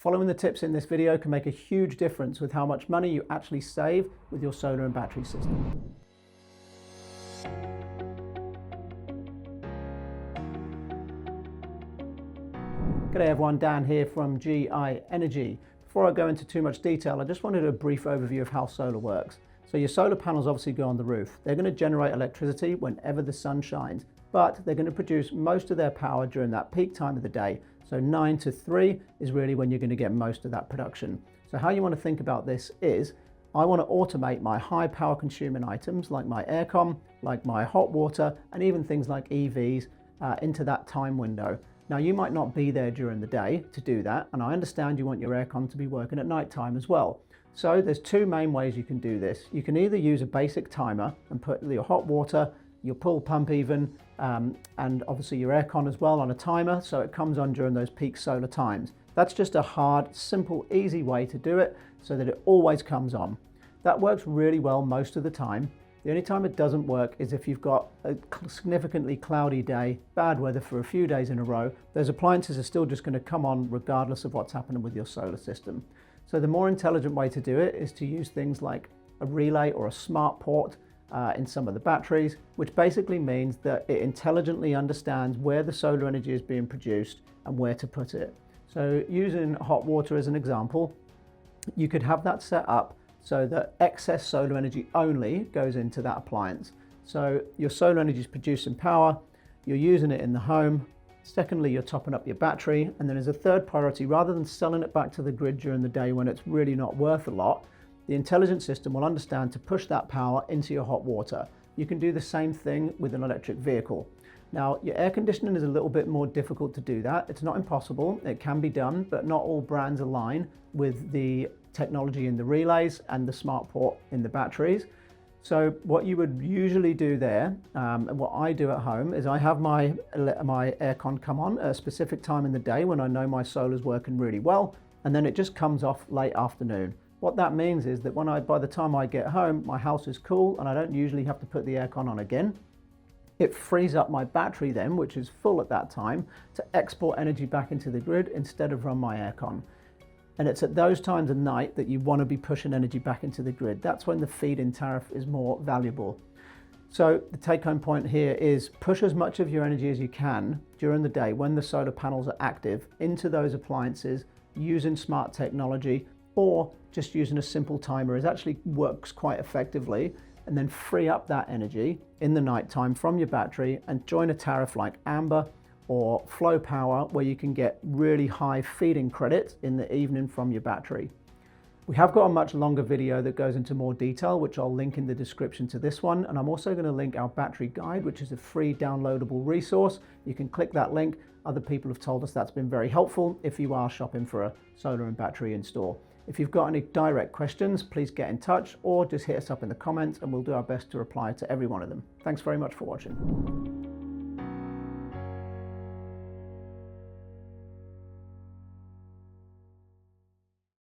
Following the tips in this video can make a huge difference with how much money you actually save with your solar and battery system. G'day everyone, Dan here from GI Energy. Before I go into too much detail, I just wanted a brief overview of how solar works. So your solar panels obviously go on the roof. They're going to generate electricity whenever the sun shines, but they're going to produce most of their power during that peak time of the day. So 9 to 3 is really when you're going to get most of that production. So how you want to think about this is, I want to automate my high power consuming items like my aircon, like my hot water, and even things like EVs into that time window. Now you might not be there during the day to do that, and I understand you want your aircon to be working at night time as well. So there's two main ways you can do this. You can either use a basic timer and put your hot water, your pool pump even, and obviously your aircon as well on a timer, so it comes on during those peak solar times. That's just a hard, simple, easy way to do it so that it always comes on. That works really well most of the time. The only time it doesn't work is if you've got a significantly cloudy day, bad weather for a few days in a row. Those appliances are still just going to come on regardless of what's happening with your solar system. So the more intelligent way to do it is to use things like a relay or a smart port in some of the batteries, which basically means that it intelligently understands where the solar energy is being produced and where to put it. So using hot water as an example, you could have that set up so that excess solar energy only goes into that appliance. So your solar energy is producing power, you're using it in the home. Secondly, you're topping up your battery. And then as a third priority, rather than selling it back to the grid during the day when it's really not worth a lot, the intelligent system will understand to push that power into your hot water. You can do the same thing with an electric vehicle. Now, your air conditioning is a little bit more difficult to do that. It's not impossible, it can be done, but not all brands align with the technology in the relays and the smart port in the batteries. So what you would usually do there, and what I do at home, is I have my aircon come on at a specific time in the day when I know my solar's working really well, and then it just comes off late afternoon. What that means is that by the time I get home, my house is cool and I don't usually have to put the aircon on again. It frees up my battery then, which is full at that time, to export energy back into the grid instead of run my aircon. And it's at those times of night that you want to be pushing energy back into the grid. That's when the feed-in tariff is more valuable. So the take-home point here is push as much of your energy as you can during the day when the solar panels are active into those appliances using smart technology, or just using a simple timer actually works quite effectively, and then free up that energy in the nighttime from your battery and join a tariff like Amber or Flow Power, where you can get really high feed-in credits in the evening from your battery. We have got a much longer video that goes into more detail, which I'll link in the description to this one. And I'm also going to link our battery guide, which is a free downloadable resource. You can click that link. Other people have told us that's been very helpful if you are shopping for a solar and battery in store. If you've got any direct questions, please get in touch or just hit us up in the comments and we'll do our best to reply to every one of them. Thanks very much for watching.